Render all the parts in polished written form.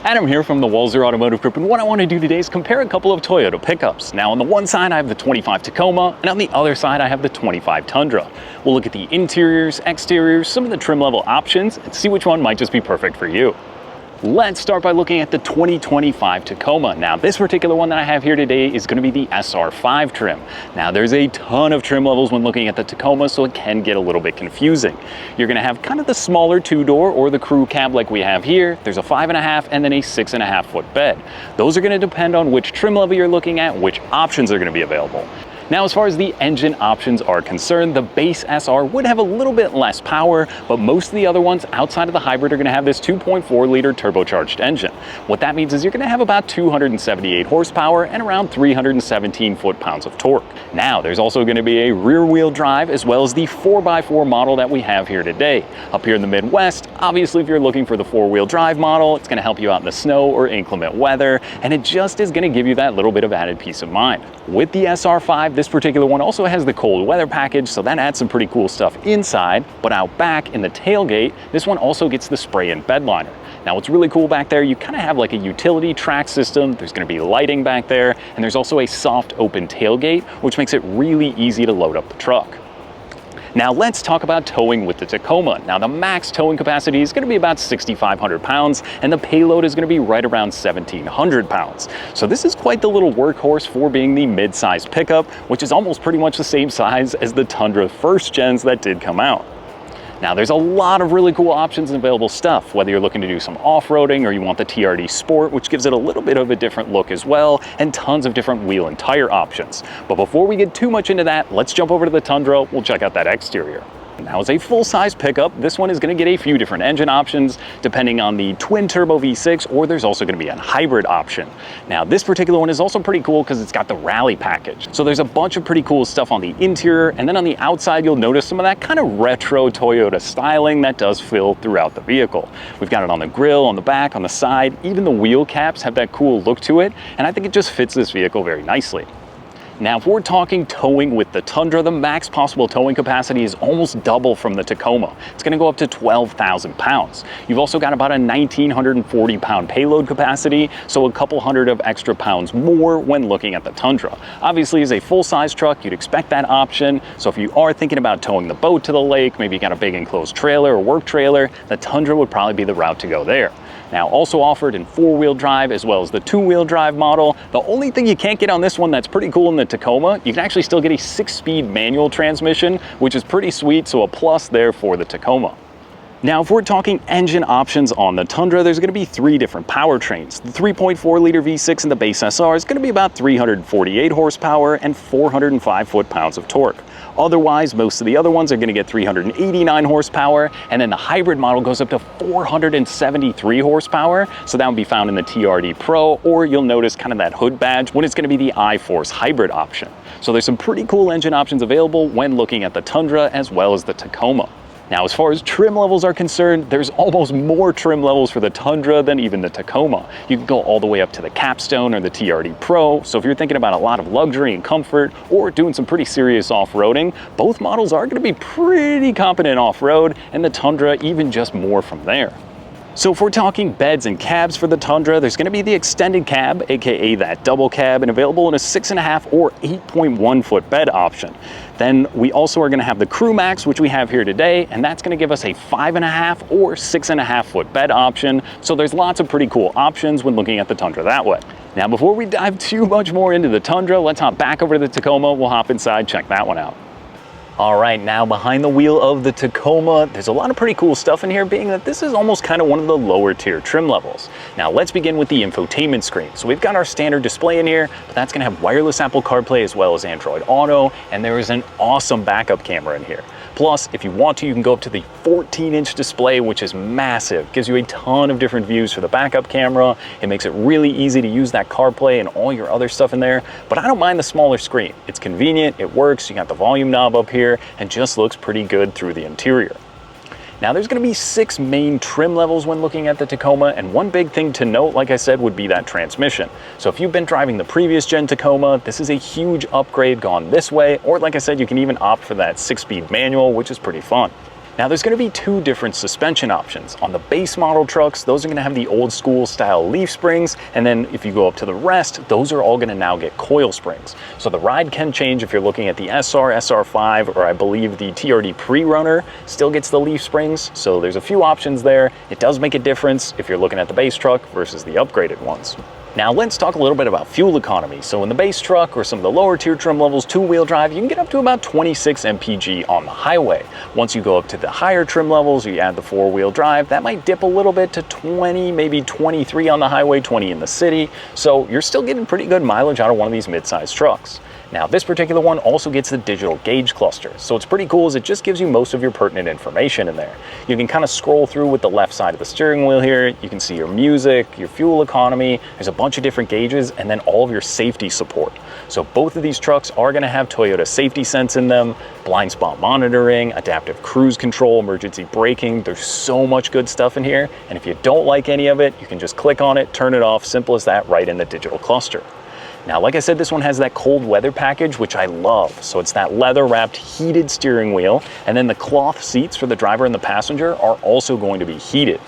Adam here from the Walzer Automotive Group, and what I want to do today is compare a couple of Toyota pickups. Now on the one side I have the 25 Tacoma, and on the other side I have the 25 Tundra. We'll look at the interiors, exteriors, some of the trim level options, and see which one might just be perfect for you. Let's start by looking at the 2025 Tacoma. Now this particular one that I have here today is going to be the SR5 trim. Now there's a ton of trim levels when looking at the Tacoma, so it can get a little bit confusing. You're going to have kind of the smaller two-door or the crew cab like we have here. There's a 5.5 and then a 6.5 foot bed. Those are going to depend on which trim level you're looking at, which options are going to be available. Now, as far as the engine options are concerned, the base SR would have a little bit less power, but most of the other ones outside of the hybrid are going to have this 2.4 liter turbocharged engine. What that means is you're going to have about 278 horsepower and around 317 foot-pounds of torque. Now, there's also going to be a rear-wheel drive as well as the 4x4 model that we have here today. Up here in the Midwest, obviously, if you're looking for the 4-wheel drive model, it's going to help you out in the snow or inclement weather, and it just is going to give you that little bit of added peace of mind. With the SR5, this particular one also has the cold weather package, so that adds some pretty cool stuff inside, but out back in the tailgate, this one also gets the spray-in bed liner. Now what's really cool back there, you kind of have like a utility track system, there's going to be lighting back there, and there's also a soft open tailgate, which makes it really easy to load up the truck. Now let's talk about towing with the Tacoma. Now the max towing capacity is going to be about 6,500 pounds and the payload is going to be right around 1,700 pounds. So this is quite the little workhorse for being the mid-sized pickup, which is almost pretty much the same size as the Tundra first gens that did come out. Now there's a lot of really cool options and available stuff, whether you're looking to do some off-roading or you want the TRD Sport, which gives it a little bit of a different look as well, and tons of different wheel and tire options. But before we get too much into that, let's jump over to the Tundra. We'll check out that exterior. Now as a full-size pickup, this one is going to get a few different engine options depending on the twin turbo V6, or there's also going to be a hybrid option. Now this particular one is also pretty cool because it's got the rally package. So there's a bunch of pretty cool stuff on the interior, and then on the outside you'll notice some of that kind of retro Toyota styling that does fill throughout the vehicle. We've got it on the grille, on the back, on the side, even the wheel caps have that cool look to it, and I think it just fits this vehicle very nicely. Now, if we're talking towing with the Tundra, the max possible towing capacity is almost double from the Tacoma. It's going to go up to 12,000 pounds. You've also got about a 1,940 pound payload capacity, so a couple hundred of extra pounds more when looking at the Tundra. Obviously, as a full-size truck, you'd expect that option. So if you are thinking about towing the boat to the lake, maybe you got a big enclosed trailer or work trailer, the Tundra would probably be the route to go there. Now, also offered in 4-wheel drive as well as the 2-wheel drive model. The only thing you can't get on this one that's pretty cool in the Tacoma, you can actually still get a 6-speed manual transmission, which is pretty sweet, so a plus there for the Tacoma. Now, if we're talking engine options on the Tundra, there's going to be 3 different powertrains. The 3.4 liter V6 in the base SR is going to be about 348 horsepower and 405 foot-pounds of torque. Otherwise, most of the other ones are going to get 389 horsepower, and then the hybrid model goes up to 473 horsepower, so that would be found in the TRD Pro, or you'll notice kind of that hood badge when it's going to be the iForce hybrid option. So there's some pretty cool engine options available when looking at the Tundra as well as the Tacoma. Now, as far as trim levels are concerned, there's almost more trim levels for the Tundra than even the Tacoma. You can go all the way up to the Capstone or the TRD Pro, so if you're thinking about a lot of luxury and comfort or doing some pretty serious off-roading, both models are going to be pretty competent off-road, and the Tundra even just more from there. So if we're talking beds and cabs for the Tundra, there's going to be the extended cab, aka that double cab, and available in a 6.5 or 8.1 foot bed option. Then we also are going to have the Crew Max, which we have here today, and that's going to give us a 5.5 or 6.5 foot bed option. So there's lots of pretty cool options when looking at the Tundra that way. Now, before we dive too much more into the Tundra, let's hop back over to the Tacoma. We'll hop inside, check that one out. All right, now behind the wheel of the Tacoma, there's a lot of pretty cool stuff in here, being that this is almost kind of one of the lower tier trim levels. Now let's begin with the infotainment screen. So we've got our standard display in here, but that's gonna have wireless Apple CarPlay as well as Android Auto, and there is an awesome backup camera in here. Plus, if you want to, you can go up to the 14-inch display, which is massive. Gives you a ton of different views for the backup camera. It makes it really easy to use that CarPlay and all your other stuff in there. But I don't mind the smaller screen. It's convenient, it works, you got the volume knob up here, and just looks pretty good through the interior. Now there's going to be 6 main trim levels when looking at the Tacoma, and one big thing to note, like I said, would be that transmission. So if you've been driving the previous gen Tacoma, this is a huge upgrade gone this way, or like I said, you can even opt for that 6-speed manual, which is pretty fun. Now there's going to be two different suspension options. On the base model trucks, those are going to have the old school style leaf springs, and then if you go up to the rest, those are all going to now get coil springs. So the ride can change if you're looking at the SR, SR5, or I believe the TRD pre-runner still gets the leaf springs. So there's a few options there. It does make a difference if you're looking at the base truck versus the upgraded ones. Now let's talk a little bit about fuel economy. So in the base truck or some of the lower tier trim levels, two-wheel drive, you can get up to about 26 mpg on the highway. Once you go up to the higher trim levels, you add the four-wheel drive, that might dip a little bit to 20, maybe 23 on the highway, 20 in the city. So you're still getting pretty good mileage out of one of these mid-sized trucks. Now this particular one also gets the digital gauge cluster. So what's pretty cool is it just gives you most of your pertinent information in there. You can kind of scroll through with the left side of the steering wheel here. You can see your music, your fuel economy. There's a bunch of different gauges and then all of your safety support. So both of these trucks are going to have Toyota Safety Sense in them, blind spot monitoring, adaptive cruise control, emergency braking. There's so much good stuff in here. And if you don't like any of it, you can just click on it, turn it off, simple as that, right in the digital cluster. Now, like I said, this one has that cold weather package, which I love. So it's that leather wrapped heated steering wheel, and then the cloth seats for the driver and the passenger are also going to be heated.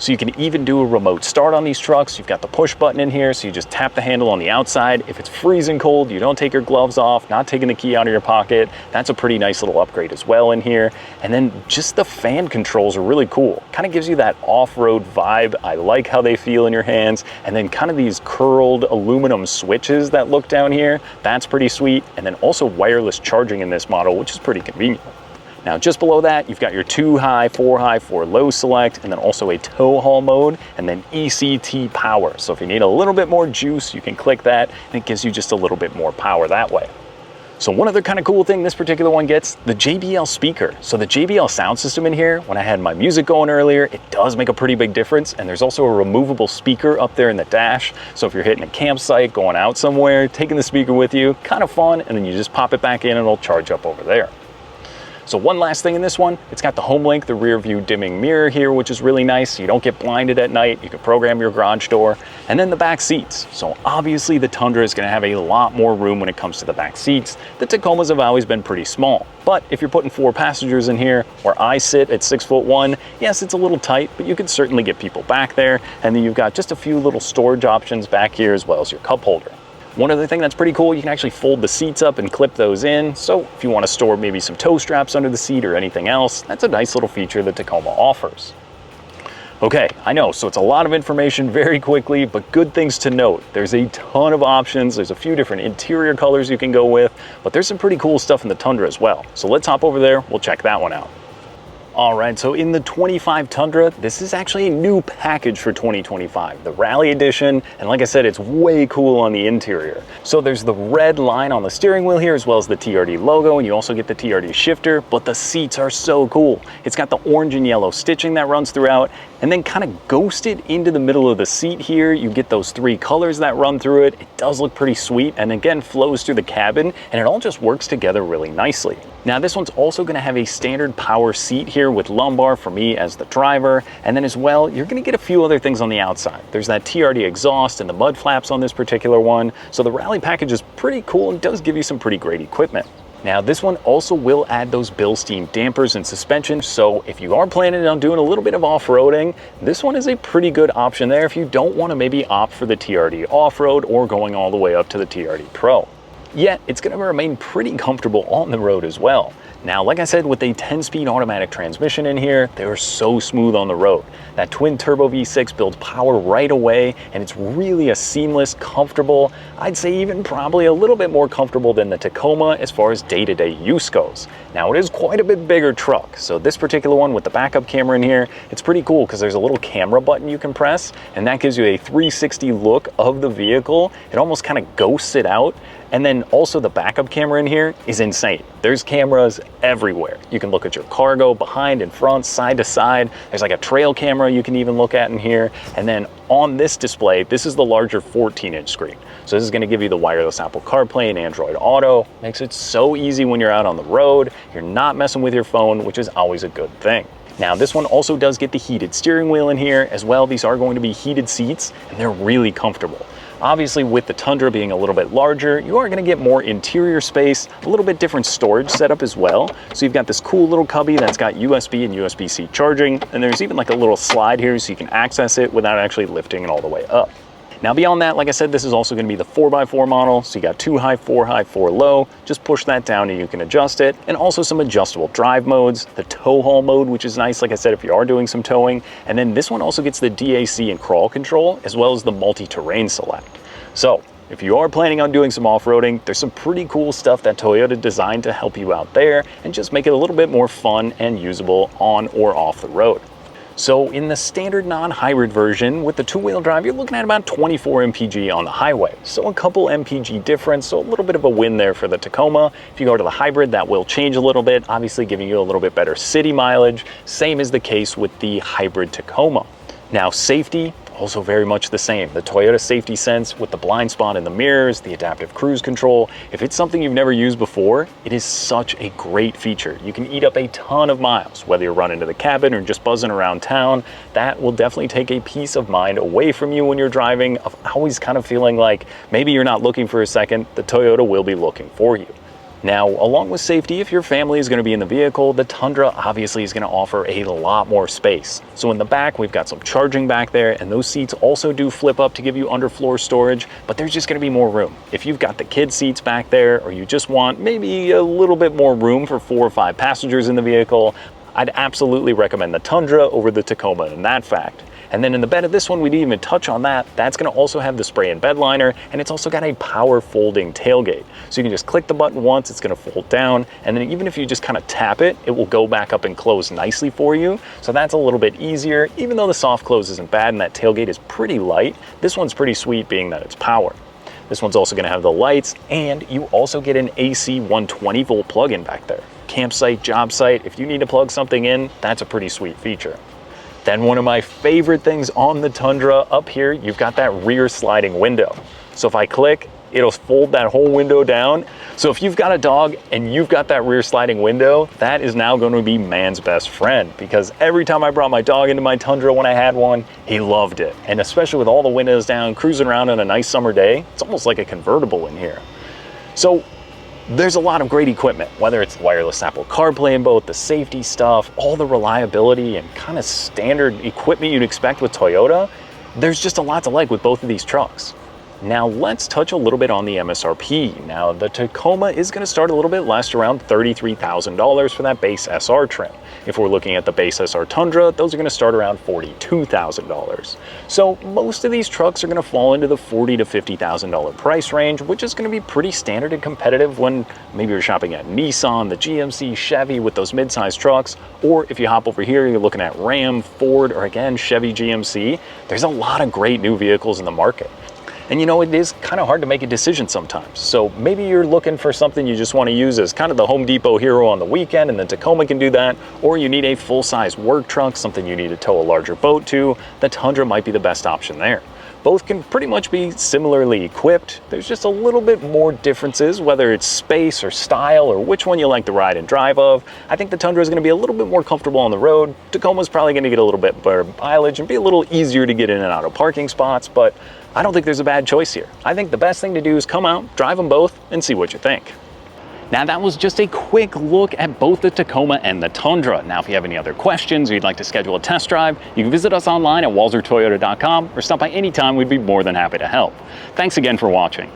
So you can even do a remote start on these trucks. You've got the push button in here, so you just tap the handle on the outside. If it's freezing cold, you don't take your gloves off, not taking the key out of your pocket. That's a pretty nice little upgrade as well in here. And then just the fan controls are really cool. Kind of gives you that off-road vibe. I like how they feel in your hands. And then kind of these curled aluminum switches that look down here. That's pretty sweet. And then also wireless charging in this model, which is pretty convenient. Now just below that, you've got your 2 high, 4 low select, and then also a tow haul mode, and then ECT power. So if you need a little bit more juice, you can click that, and it gives you just a little bit more power that way. So one other kind of cool thing this particular one gets, the JBL speaker. So the JBL sound system in here, when I had my music going earlier, it does make a pretty big difference. And there's also a removable speaker up there in the dash. So if you're hitting a campsite, going out somewhere, taking the speaker with you, kind of fun, and then you just pop it back in and it'll charge up over there. So one last thing in this one, it's got the HomeLink, the rear view dimming mirror here, which is really nice. So you don't get blinded at night. You can program your garage door, and then the back seats. So obviously the Tundra is going to have a lot more room when it comes to the back seats. The Tacomas have always been pretty small, but if you're putting 4 passengers in here, where I sit at 6'1", yes, it's a little tight, but you can certainly get people back there. And then you've got just a few little storage options back here, as well as your cup holder. One other thing that's pretty cool, you can actually fold the seats up and clip those in. So if you want to store maybe some toe straps under the seat or anything else, that's a nice little feature that Tacoma offers. Okay, I know, so it's a lot of information very quickly, but good things to note. There's a ton of options. There's a few different interior colors you can go with, but there's some pretty cool stuff in the Tundra as well. So let's hop over there, we'll check that one out. All right, so in the 25 Tundra, this is actually a new package for 2025, the Rally Edition, and like I said, it's way cool on the interior. So there's the red line on the steering wheel here, as well as the TRD logo, and you also get the TRD shifter, but the seats are so cool. It's got the orange and yellow stitching that runs throughout, and then kind of ghosted into the middle of the seat here, you get those 3 colors that run through it. It does look pretty sweet, and again, flows through the cabin, and it all just works together really nicely. Now this one's also going to have a standard power seat here with lumbar for me as the driver, and then as well you're going to get a few other things on the outside. There's that TRD exhaust and the mud flaps on this particular one, so the Rally package is pretty cool and does give you some pretty great equipment. Now this one also will add those Bilstein dampers and suspension, so if you are planning on doing a little bit of off-roading, this one is a pretty good option there if you don't want to maybe opt for the TRD off-road or going all the way up to the TRD Pro. Yet it's going to remain pretty comfortable on the road as well. Now, like I said, with a 10-speed automatic transmission in here, they're so smooth on the road. That twin turbo V6 builds power right away, and it's really a seamless, comfortable, I'd say even probably a little bit more comfortable than the Tacoma as far as day-to-day use goes. Now, it is quite a bit bigger truck, so this particular one with the backup camera in here, it's pretty cool because there's a little camera button you can press, and that gives you a 360 look of the vehicle. It almost kind of ghosts it out. And then also the backup camera in here is insane. There's cameras everywhere. You can look at your cargo behind and front, side to side. There's like a trail camera you can even look at in here. And then on this display, this is the larger 14-inch screen. So this is going to give you the wireless Apple CarPlay and Android Auto. Makes it so easy when you're out on the road. You're not messing with your phone, which is always a good thing. Now this one also does get the heated steering wheel in here as well. These are going to be heated seats and they're really comfortable. Obviously, with the Tundra being a little bit larger, you are going to get more interior space, a little bit different storage setup as well. So you've got this cool little cubby that's got USB and USB-C charging, and there's even like a little slide here so you can access it without actually lifting it all the way up. Now beyond that, like I said, this is also going to be the 4x4 model, so you got 2 high, 4 low. Just push that down and you can adjust it. And also some adjustable drive modes, the tow haul mode, which is nice, like I said, if you are doing some towing. And then this one also gets the DAC and crawl control, as well as the multi-terrain select. So if you are planning on doing some off-roading, there's some pretty cool stuff that Toyota designed to help you out there and just make it a little bit more fun and usable on or off the road. So in the standard non-hybrid version with the 2-wheel drive, you're looking at about 24 mpg on the highway. So a couple mpg difference, so a little bit of a win there for the Tacoma. If you go to the hybrid, that will change a little bit, obviously giving you a little bit better city mileage. Same is the case with the hybrid Tacoma. Now safety, also very much the same. The Toyota Safety Sense with the blind spot in the mirrors, the adaptive cruise control. If it's something you've never used before, it is such a great feature. You can eat up a ton of miles, whether you're running to the cabin or just buzzing around town. That will definitely take a peace of mind away from you when you're driving, of always kind of feeling like maybe you're not looking for a second, the Toyota will be looking for you. Now, along with safety, if your family is going to be in the vehicle, the Tundra obviously is going to offer a lot more space. So in the back, we've got some charging back there, and those seats also do flip up to give you underfloor storage, but there's just going to be more room. If you've got the kid seats back there, or you just want maybe a little bit more room for 4 or 5 passengers in the vehicle, I'd absolutely recommend the Tundra over the Tacoma in that fact. And then in the bed of this one, we didn't even touch on that. That's going to also have the spray-in bed liner, and it's also got a power folding tailgate. So you can just click the button once, it's going to fold down, and then even if you just kind of tap it, it will go back up and close nicely for you. So that's a little bit easier. Even though the soft close isn't bad and that tailgate is pretty light, this one's pretty sweet being that it's power. This one's also going to have the lights, and you also get an AC 120 volt plug-in back there. Campsite, job site, if you need to plug something in, that's a pretty sweet feature. Then one of my favorite things on the Tundra, up here, you've got that rear sliding window. So if I click, it'll fold that whole window down. So if you've got a dog and you've got that rear sliding window, that is now going to be man's best friend, because every time I brought my dog into my Tundra when I had one, he loved it. And especially with all the windows down, cruising around on a nice summer day, it's almost like a convertible in here. So there's a lot of great equipment, whether it's wireless Apple CarPlay in both, the safety stuff, all the reliability and kind of standard equipment you'd expect with Toyota. There's just a lot to like with both of these trucks. Now let's touch a little bit on the MSRP. Now the Tacoma is going to start a little bit less, around $33,000 for that base SR trim. If we're looking at the base SR Tundra, those are going to start around $42,000. So most of these trucks are going to fall into the $40,000 to $50,000 price range, which is going to be pretty standard and competitive when maybe you're shopping at Nissan, the GMC, Chevy with those mid-sized trucks, or if you hop over here, you're looking at Ram, Ford, or again, Chevy GMC. There's a lot of great new vehicles in the market. And you know, it is kind of hard to make a decision sometimes. So maybe you're looking for something you just want to use as kind of the Home Depot hero on the weekend, and the Tacoma can do that. Or you need a full-size work truck, something you need to tow a larger boat to. The Tundra might be the best option there. Both can pretty much be similarly equipped. There's just a little bit more differences, whether it's space or style or which one you like to ride and drive of. I think the Tundra is going to be a little bit more comfortable on the road. Tacoma's probably going to get a little bit better mileage and be a little easier to get in and out of parking spots, but I don't think there's a bad choice here. I think the best thing to do is come out, drive them both, and see what you think. Now that was just a quick look at both the Tacoma and the Tundra. Now if you have any other questions or you'd like to schedule a test drive, you can visit us online at walsertoyota.com or stop by anytime. We'd be more than happy to help. Thanks again for watching.